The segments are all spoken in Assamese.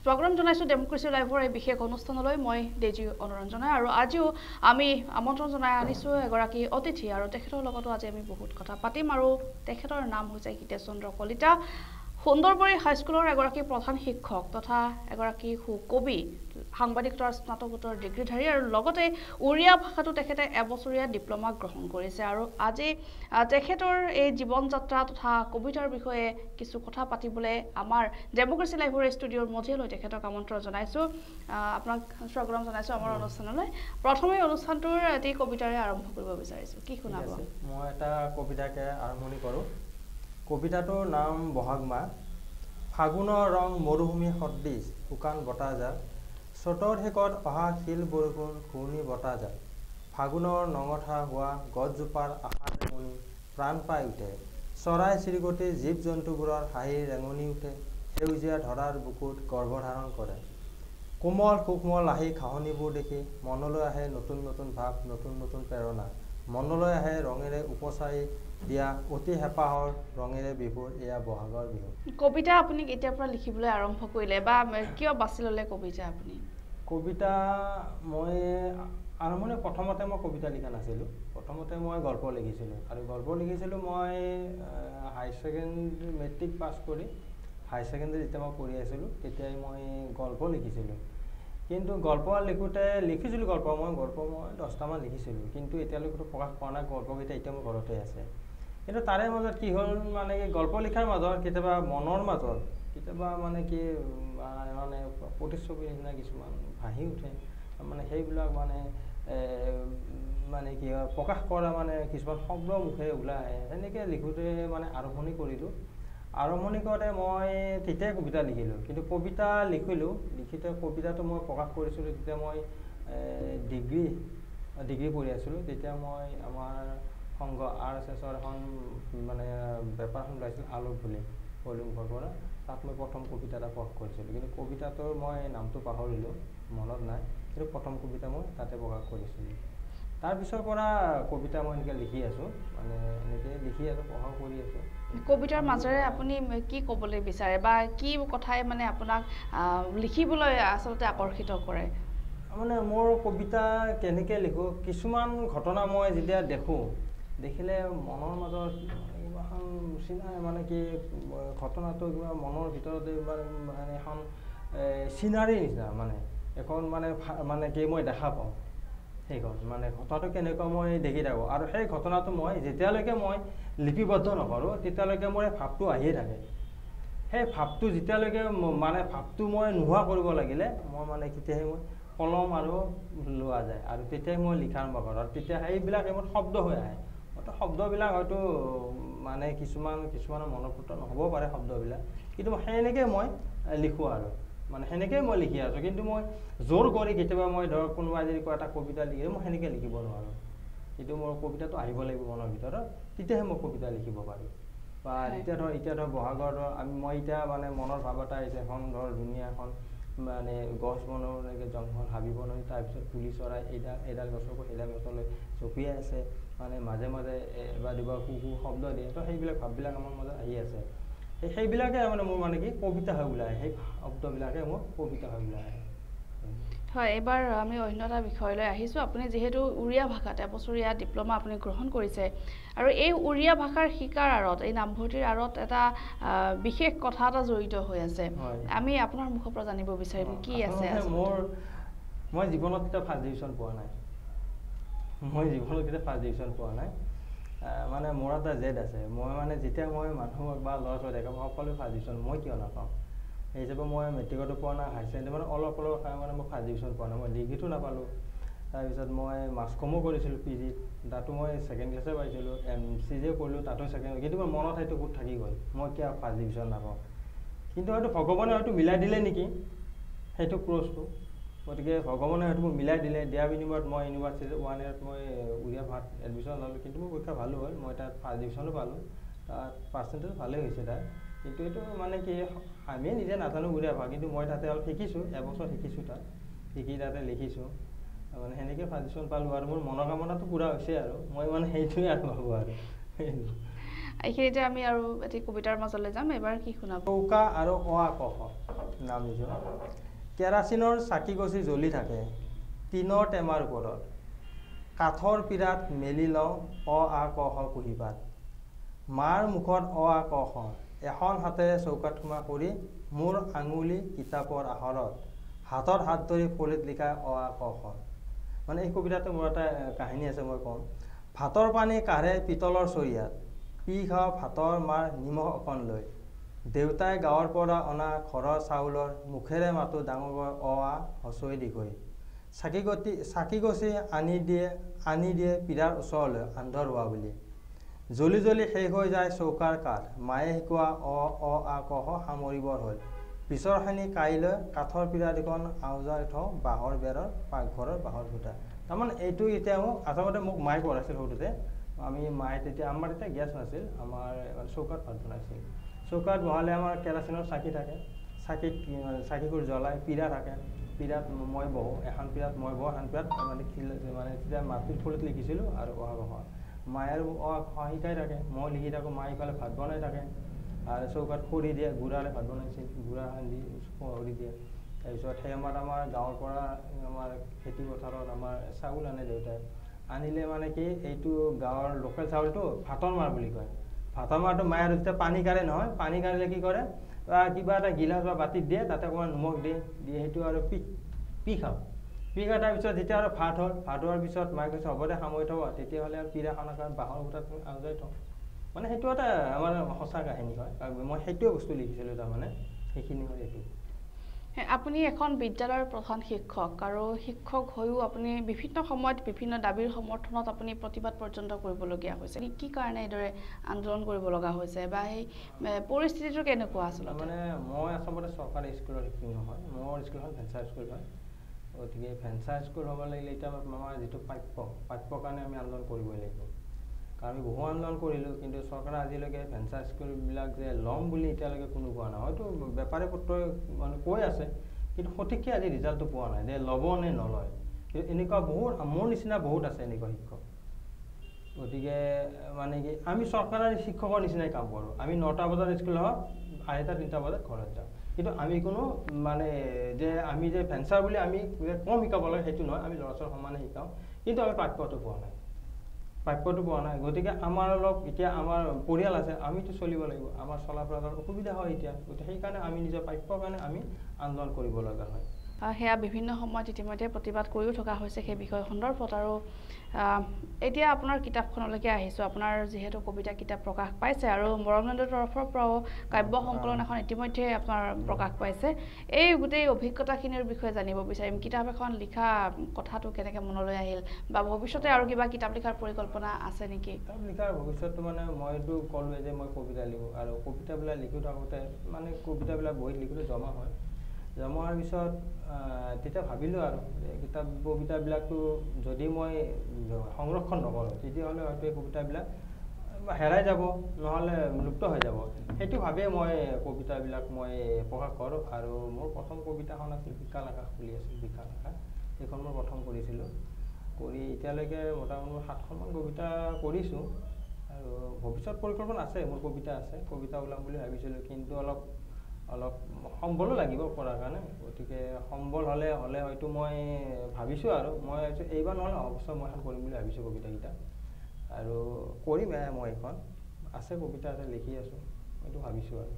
স্বাগতম জনাইছো ডেমক্ৰেসি লাইভৰ এই বিশেষ অনুষ্ঠানলৈ মই দেজি অনুৰঞ্জনা আৰু আজিও আমি আমন্ত্ৰণ জনাই আনিছো এগৰাকী অতিথি আৰু তেখেতৰ লগতো আজি আমি বহুত কথা পাতিম আৰু তেখেতৰ নাম হৈছে হিতেশ চন্দ্ৰ কলিতা সুন্দৰবৰী হাইস্কুলৰ এগৰাকী প্ৰধান শিক্ষক তথা এগৰাকী কবি সাংবাদিকতাৰ স্নাতকোত্তৰ ডিগ্ৰীধাৰী আৰু লগতে উৰিয়া ভাষাটো তেখেতে এবছৰীয়া ডিপ্লোমা গ্ৰহণ কৰিছে আৰু আজি তেখেতৰ এই জীৱন যাত্ৰা তথা কবিতাৰ বিষয়ে কিছু কথা পাতিবলৈ আমাৰ ডেমক্ৰেসি লাইভৰ ষ্টুডিঅ'ৰ মধ্যলৈ তেখেতক আমন্ত্ৰণ জনাইছো আপোনাক স্বাগতম জনাইছো আমাৰ অনুষ্ঠানলৈ প্ৰথমে অনুষ্ঠানটোৰ এটি কবিতাৰে আৰম্ভ কৰিব বিচাৰিছো কি শুনাব মই এটা কবিতাকে আৰম্ভণি কৰো কবিতাটোৰ নাম বহাগ মাহ ফাগুনৰ ৰং মৰুভূমি সদৃশ শুকান বতাহজাক চতৰ শেকত অহা শিল বৰষুণ ঘূৰ্ণি বতাহজাক ফাগুনৰ নঙঠা হোৱা গছজোপাৰ আশাৰ ৰেঙনি প্ৰাণ পাই উঠে চৰাই চিৰিকটি জীৱ জন্তুবোৰৰ হাঁহিৰ ৰেঙনি উঠে সেউজীয়া ধৰাৰ বুকুত গৰ্ভধাৰণ কৰে কোমল সূক্ষ্ম লাহি ঘাঁহনিবোৰ দেখি মনলৈ আহে নতুন নতুন ভাৱ নতুন নতুন প্ৰেৰণা মনলৈ আহে ৰঙেৰে উপচাৰি দিয়া অতি হেঁপাহৰ ৰঙেৰে বিহুৰ এয়া বহাগৰ বিহু কবিতা আপুনি কেতিয়াৰ পৰা লিখিবলৈ আৰম্ভ কৰিলে বা কিয় বাছি ল'লে কবিতা আপুনি কবিতা মই আৰম্ভণি প্ৰথমতে মই কবিতা লিখা নাছিলোঁ প্ৰথমতে মই গল্প লিখিছিলোঁ আৰু গল্প লিখিছিলোঁ মই হাই ছেকেণ্ডেৰী মেট্ৰিক পাছ কৰি হাই ছেকেণ্ডেৰী যেতিয়া মই পঢ়ি আছিলোঁ তেতিয়াই মই গল্প লিখিছিলোঁ কিন্তু গল্প লিখিছিলোঁ গল্প মই 10টামান লিখিছিলোঁ কিন্তু এতিয়ালৈকে প্ৰকাশ পোৱা নাই গল্পকেইটা এতিয়া মোৰ ঘৰতে আছে কিন্তু তাৰে মাজত কি হ'ল মানে কি গল্প লিখাৰ মাজত কেতিয়াবা মনৰ মাজত কেতিয়াবা মানে কি মানে প্ৰতিচ্ছবিৰ নিচিনা কিছুমান ভাহি উঠে মানে সেইবিলাক মানে কি হয় প্ৰকাশ কৰা মানে কিছুমান শব্দ মুখেৰে ওলাই আহে সেনেকৈ লিখোঁতে মানে আৰম্ভণি কৰিলোঁ আৰম্ভণি কৰোঁতে মই তেতিয়াই কবিতা লিখিলোঁ কিন্তু কবিতা লিখিলোঁ লিখিতে কবিতাটো মই প্ৰকাশ কৰিছিলোঁ তেতিয়া মই ডিগ্ৰী পঢ়ি আছিলোঁ তেতিয়া মই আমাৰ সংঘ RSSৰ এখন মানে বেপাৰখন ওলাইছিল আলোক বুলি পলিমুখৰ পৰা তাত মই প্ৰথম কবিতা এটা প্ৰকাশ কৰিছিলোঁ কিন্তু কবিতাটোৰ মই নামটো পাহৰিলোঁ মনত নাই কিন্তু প্ৰথম কবিতা মই তাতে প্ৰকাশ কৰিছিলোঁ তাৰপিছৰ পৰা কবিতা মই এনেকৈ লিখি আছোঁ মানে এনেকৈ লিখি আছোঁ প্ৰকাশ কৰি আছোঁ কবিতাৰ মাজেৰে আপুনি কি ক'বলৈ বিচাৰে বা কি কথাই মানে আপোনাক লিখিবলৈ আচলতে আকৰ্ষিত কৰে মানে মোৰ কবিতা কেনেকৈ লিখোঁ কিছুমান ঘটনা মই যেতিয়া দেখিলে মনৰ মাজত কিবা এখন চিনাই মানে কি ঘটনাটো কিবা মনৰ ভিতৰতে মানে এখন চিনাৰীৰ নিচিনা মানে এখন মানে কি মই দেখা পাওঁ সেইখন মানে ঘটনাটো কেনেকুৱা মই দেখি থাকোঁ আৰু সেই ঘটনাটো মই যেতিয়ালৈকে মই লিপিবদ্ধ নকৰোঁ তেতিয়ালৈকে মোৰ এই ভাৱটো আহিয়ে থাকে সেই ভাৱটো যেতিয়ালৈকে মানে ভাৱটো মই নোহোৱা কৰিব লাগিলে মই মানে তেতিয়াহে মই কলম আৰু লোৱা যায় আৰু তেতিয়াই মই লিখা আৰম্ভ কৰোঁ আৰু তেতিয়া সেইবিলাক মোৰ শব্দ হৈ আহে শব্দবিলাক হয়তো মানে কিছুমানৰ মনঃপূত নহ'ব পাৰে শব্দবিলাক কিন্তু সেনেকৈ মই লিখোঁ আৰু মানে সেনেকৈয়ে মই লিখি আছোঁ কিন্তু মই জোৰ কৰি কেতিয়াবা মই ধৰক কোনোবাই যদি এটা কবিতা লিখে মই সেনেকৈ লিখিব নোৱাৰোঁ কিন্তু মোৰ কবিতাটো আহিব লাগিব মনৰ ভিতৰত তেতিয়াহে মই কবিতা লিখিব পাৰোঁ বা এতিয়া ধৰ বহাগৰ মই এতিয়া মানে মনৰ ভাৱ এটা আহিছে এখন ধৰ ধুনীয়া এখন মানে গছ বনৰ এনেকৈ জংঘল হাবি বন তাৰপিছত পুলি চৰাই এডাল গছৰ পৰা সেইডাল গছলৈ জঁপিয়াই আছে মানে মাজে মাজে এবাৰ দুবাৰ কুকুৰ শব্দ দিয়ে তো সেইবিলাক ভাৱবিলাক আমাৰ মাজত আহি আছে সেইবিলাকে মানে মোৰ মানে কি কবিতা হৈ ওলাই সেই শব্দবিলাকে মোৰ কবিতা হৈ ওলাই আহে হয় এবাৰ আমি অন্য এটা বিষয়লৈ আহিছোঁ আপুনি যিহেতু উৰিয়া ভাষাত এবছৰীয়া ডিপ্লোমা আপুনি গ্ৰহণ কৰিছে আৰু এই উৰিয়া ভাষাৰ শিকাৰ আঁৰত এই নামভৰ্তিৰ আঁৰত এটা বিশেষ কথা এটা জড়িত হৈ আছে আমি আপোনাৰ মুখৰ পৰা জানিব বিচাৰিম কি আছে মই জীৱনত কেতিয়াও ফাৰ্ষ্ট ডিভিজন পোৱা নাই মানে মোৰ এটা জেদ আছে মই মানে যেতিয়া মই মানুহক বা ল'ৰা ছোৱালী দেখা পাওঁ সকলোৱে ফাৰ্ষ্ট ডিভিজন মই কিয় নাপাওঁ সেই হিচাপে মই মেট্ৰিকতো পোৱা নাই হাই ছেকেণ্ডেৰী মানে অলপ মানে মই ফাৰ্ষ্ট ডিভিজন পোৱা নাই মই ডিগ্ৰীটো নাপালোঁ তাৰপিছত মই মাছ কমো কৰিছিলোঁ PGত তাতো মই ছেকেণ্ড ক্লাছে পাইছিলোঁ MCJ কৰিলোঁ তাতো ছেকেণ্ড কিন্তু মোৰ মনত সেইটো বহুত থাকি গ'ল মই কিয় ফাৰ্ষ্ট ডিভিজন নাপাওঁ কিন্তু হয়তো ভগৱানে হয়তো মিলাই দিলে নেকি সেইটো ক্ৰছটো গতিকে ভগৱানে হয়তো মোক মিলাই দিলে দিয়াৰ বিনিময়ত মই ইউনিভাৰ্চিটি 1 ইয়াৰত মই উৰিয়া ভাষাত এডমিশ্যন ল'লোঁ কিন্তু মোৰ পৰীক্ষা ভালো হ'ল মই তাত ফাৰ্ষ্ট ডিভিজনো পালোঁ তাত পাৰ্চেণ্টেজ ভালেই হৈছে তাত কিন্তু এইটো মানে কি আমি নিজে নাজানো উৰিয়া ভাষা কিন্তু মই তাতে অলপ শিকিছোঁ এবছৰ শিকিছোঁ তাত শিকি তাতে লিখিছোঁ মানে সেনেকৈ ফাৰ্ষ্ট ডিভিজন পালোঁ আৰু মোৰ মনোকামনাটো পূৰা হৈছে আৰু মই মানে সেইটোৱে আৰু ভাবোঁ আৰু এইখিনিতে আমি আৰু এটি কবিতাৰ মাজলৈ যাম এবাৰ কি শুনাব চৌকা আৰু অ আ ক খ নাম দিছো কেৰাচিনৰ চাকি গছি জ্বলি থাকে টিনৰ টেমাৰ ওপৰত কাঠৰ পীৰাত মেলি লওঁ অ আ ক খ কুঁহিপাত মাৰ মুখত অ আ ক খ এখন হাতেৰে চৌকাত সোমা কৰি মোৰ আঙুলি কিতাপৰ আহৰত হাতত হাত ধৰি ফলিত লিখা অ আ ক খ মানে এই কবিতাটো মোৰ এটা কাহিনী আছে মই কওঁ ভাতৰ পানী কাঢ়ে পিতলৰ চৰিয়াত পি খাওঁ ভাতৰ মাৰ নিমখ অকণ লৈ দেউতাই গাঁৱৰ পৰা অনা ঘৰৰ চাউলৰ মুখেৰে মাতো ডাঙৰ অ আ হচৈ দীঘৈ চাকি গছি আনি দিয়ে পীৰাৰ ওচৰলৈ আন্ধৰ হোৱা বুলি জ্বলি জ্বলি শেষ হৈ যায় চৌকাৰ কাঠ মায়ে শিকোৱা অ আ ক খ সামৰিবৰ হ'ল পিছৰখিনি কাইলৈ কাঠৰ পীৰা দুখন আউজাই থওঁ বাঁহৰ বেৰৰ পাকঘৰৰ বাঁহৰ খুঁটা তাৰমানে এইটো এতিয়া আচলতে মোক মায়ে পঢ়াইছিল সৰুতে আমি মায়ে তেতিয়া আমাৰ তেতিয়া গেছ নাছিল আমাৰ চৌকাত ভাত বনাইছিল চৌকাত বহালে আমাৰ কেৰাচিনৰ চাকি থাকে চাকিবোৰ জ্বলাই পীৰা থাকে পীৰাত মই বহোঁ এখন পীৰাত মই বহোঁ এখন পীৰাত মানে তেতিয়া মাটিৰ ফলিত লিখিছিলোঁ আৰু অহা বহা মায়ে আৰু শিকাই থাকে মই লিখি থাকোঁ মায়ে ইফালে ভাত বনাই থাকে আৰু চৌকাত খৰি দিয়ে গুড়াৰে ভাত বনাইছিল গুড়া সানি খৰি দিয়ে তাৰপিছত সেই সময়ত আমাৰ গাঁৱৰ পৰা আমাৰ খেতি পথাৰত আমাৰ চাউল আনে দেউতাই আনিলে মানে কি এইটো গাঁৱৰ লোকেল চাউলটো ভাতৰ মাৰ বুলি কয় ভাতৰ মাৰটো মায়ে আৰু যেতিয়া পানী কাঢ়ে নহয় পানী কাঢ়িলে কি কৰে কিবা এটা গিলাচ বা বাতিত দিয়ে তাতে অকণমান নিমখ দিয়ে সেইটো আৰু পি খাওঁ পি খোৱাৰ তাৰপিছত যেতিয়া আৰু ভাত হোৱাৰ পিছত মায়ে কৈছে হ'ব দে সামৰি থ'ব তেতিয়াহ'লে আৰু পীৰাখনৰ কাৰণে বাঁহৰ খুঁটাত আউজাই থওঁ মানে সেইটো এটা আমাৰ সঁচা কাহিনী হয় মই সেইটোৱে বস্তু লিখিছিলোঁ তাৰমানে সেইখিনি হয় এইটো আপুনি এখন বিদ্যালয়ৰ প্ৰধান শিক্ষক আৰু শিক্ষক হৈও আপুনি বিভিন্ন সময়ত বিভিন্ন দাবীৰ সমৰ্থনত আপুনি প্ৰতিবাদ পৰ্যন্ত কৰিবলগীয়া হৈছে কি কাৰণে এইদৰে আন্দোলন কৰিব লগা হৈছে বা সেই পৰিস্থিতিটো কেনেকুৱা আচলতে মানে মই আচলতে চৰকাৰী স্কুলৰ শিক্ষক নহয় মোৰ স্কুলখন ভেঞ্চাৰ স্কুল হয় গতিকে ভেঞ্চাৰ স্কুল হ'ব লাগিলে এতিয়া আমাৰ যিটো প্ৰাপ্যৰ কাৰণে আমি আন্দোলন কৰিবই লাগিব কাৰণ আমি বহু আন্দোলন কৰিলোঁ কিন্তু চৰকাৰে আজিলৈকে ভেঞ্চাৰ স্কুলবিলাক যে ল'ম বুলি এতিয়ালৈকে কোনো কোৱা নাই হয়তো বেপাৰী পত্ৰই মানে কৈ আছে কিন্তু সঠিককৈ আজি ৰিজাল্টটো পোৱা নাই যে ল'ব নে নলয় কিন্তু এনেকুৱা বহুত মোৰ নিচিনা বহুত আছে এনেকুৱা শিক্ষক গতিকে মানে কি আমি চৰকাৰৰ শিক্ষকৰ নিচিনাই কাম কৰোঁ আমি 9টা বজাত স্কুল হওক 2:30-3টা বজাত ঘৰত যাওঁ কিন্তু আমি কোনো মানে যে আমি যে ভেঞ্চাৰ বুলি আমি কম শিকাব লাগে সেইটো নহয় আমি ল'ৰা ছোৱালী সমানে শিকাওঁ কিন্তু আমি প্ৰাপ্যটো পোৱা নাই গতিকে আমাৰ অলপ এতিয়া আমাৰ পৰিয়াল আছে আমিতো চলিব লাগিব আমাৰ চলা ফুৰাৰ অসুবিধা হয় এতিয়া গতিকে সেইকাৰণে আমি নিজৰ প্ৰাপ্যৰ কাৰণে আমি আন্দোলন কৰিব লগা হয় সেয়া বিভিন্ন সময়ত ইতিমধ্যে প্ৰতিবাদ কৰিও থকা হৈছে সেই বিষয় সন্দৰ্ভত আৰু এতিয়া আপোনাৰ কিতাপখনলৈকে আহিছোঁ আপোনাৰ যিহেতু কবিতা কিতাপ প্ৰকাশ পাইছে আৰু মৰমনন্দৰ তৰফৰ পৰাও কাব্য সংকলন এখন ইতিমধ্যে আপোনাৰ প্ৰকাশ পাইছে এই গোটেই অভিজ্ঞতাখিনিৰ বিষয়ে জানিব বিচাৰিম কিতাপ এখন লিখা কথাটো কেনেকৈ মনলৈ আহিল বা ভৱিষ্যতে আৰু কিবা কিতাপ লিখাৰ পৰিকল্পনা আছে নেকি কিতাপ লিখাৰ ভৱিষ্যতটো মানে মইতো ক'লোৱে যে মই কবিতা লিখোঁ আৰু কবিতাবিলাক লিখি থাকোঁতে মানে কবিতাবিলাক বহীত লিখোঁতে জমা হয় জমা হোৱাৰ পিছত তেতিয়া ভাবিলোঁ আৰু কবিতাবিলাকতো যদি মই সংৰক্ষণ নকৰোঁ তেতিয়াহ'লে হয়তো এই কবিতাবিলাক হেৰাই যাব নহ'লে লুপ্ত হৈ যাব সেইটো ভাবিয়ে মই কবিতাবিলাক মই প্ৰকাশ কৰোঁ আৰু মোৰ প্ৰথম কবিতাখন আছিল বিশাল আকাশ বুলি আছিল বিশাল আকাশ সেইখন মই প্ৰথম কৰিছিলোঁ কৰি এতিয়ালৈকে মোটামুটি 7খনমান কবিতা কৰিছোঁ আৰু ভৱিষ্যত পৰিকল্পনা আছে মোৰ কবিতা ওলাম বুলি ভাবিছিলোঁ কিন্তু অলপ সম্বলো লাগিব কৰাৰ কাৰণে গতিকে সম্বল হ'লে হয়তো মই ভাবিছোঁ আৰু মই এইবাৰ নহ'লে অহা বছৰ মই এখন কৰিম বুলি ভাবিছোঁ কবিতাকেইটা আৰু কৰিম মই এখন আছে কবিতা আছে লিখি আছোঁ এইটো ভাবিছোঁ আৰু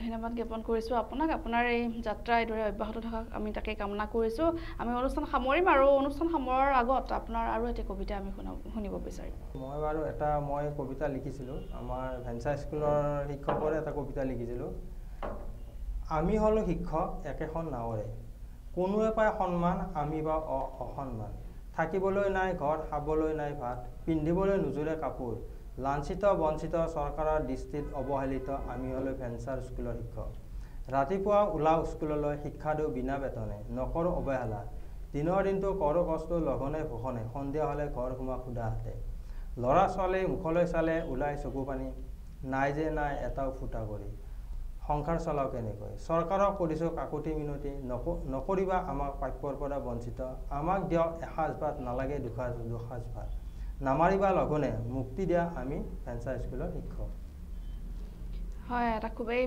ধন্যবাদ জ্ঞাপন কৰিছোঁ আপোনাক আপোনাৰ এই যাত্ৰা এইদৰে অব্যাহত থাকক আমি তাকে কামনা কৰিছোঁ আমি অনুষ্ঠান সামৰিম আৰু অনুষ্ঠান সামৰাৰ আগত আপোনাৰ আৰু এটা কবিতা আমি শুনিব বিচাৰিম মই বাৰু মই কবিতা লিখিছিলোঁ আমাৰ ভেঞ্চাৰ স্কুলৰ শিক্ষকৰে এটা কবিতা লিখিছিলোঁ আমি হ'লোঁ শিক্ষক একেখন নাৱৰে কোনোৱে পায় সন্মান আমি বা অসন্মান থাকিবলৈ নাই ঘৰ খাবলৈ নাই ভাত পিন্ধিবলৈ নোজোৰে কাপোৰ লাঞ্ছিত বঞ্চিত চৰকাৰৰ দৃষ্টিত অৱহেলিত আমি হ'লোঁ ভেঞ্চাৰ স্কুলৰ শিক্ষক ৰাতিপুৱা ওলাওঁ স্কুললৈ শিক্ষা দিওঁ বিনা বেতনে নকৰোঁ অৱহেলা দিনৰ দিনটো কৰোঁ কষ্ট লঘনে ভোষণে সন্ধিয়া হ'লে ঘৰ সোমা ক্ষুধা হাতে ল'ৰা ছোৱালী মুখলৈ চালে ওলাই চকু পানী নাই যে নাই এটাও ফুটা কৰি সংসাৰ চলাওঁ কেনেকৈ চৰকাৰক কৰিছোঁ কাকুতি মিনতি নকৰিবা আমাক প্ৰাপ্যৰ পৰা বঞ্চিত আমাক দিয়ক এসাঁজ ভাত নালাগে দুসাঁজ ভাত নামাৰিবা লঘনে মুক্তি দিয়া আমি ভেঞ্চাৰ স্কুলৰ শিক্ষক। হয়, এটা খুবেই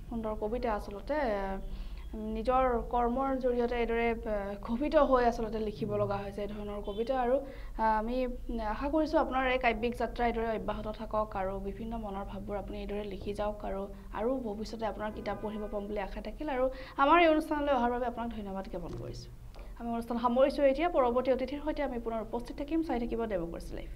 সুন্দৰ কবিতা আচলতে নিজৰ কৰ্মৰ জৰিয়তে এইদৰে ক্ষোভিত হৈ আচলতে লিখিব লগা হৈছে এই ধৰণৰ কবিতা। আৰু আমি আশা কৰিছোঁ আপোনাৰ এই কাব্যিক যাত্ৰা এইদৰে অব্যাহত থাকক আৰু বিভিন্ন মনৰ ভাৱবোৰ আপুনি এইদৰে লিখি যাওক আৰু ভৱিষ্যতে আপোনাৰ কিতাপ পঢ়িব পাম বুলি আশা থাকিল। আৰু আমাৰ এই অনুষ্ঠানলৈ অহাৰ বাবে আপোনাক ধন্যবাদ জ্ঞাপন কৰিছোঁ। আমি অনুষ্ঠান সামৰিছোঁ এতিয়া। পৰৱৰ্তী অতিথিৰ সৈতে আমি পুনৰ উপস্থিত থাকিম। চাই থাকিব ডেম'ক্ৰেচি লাইভ।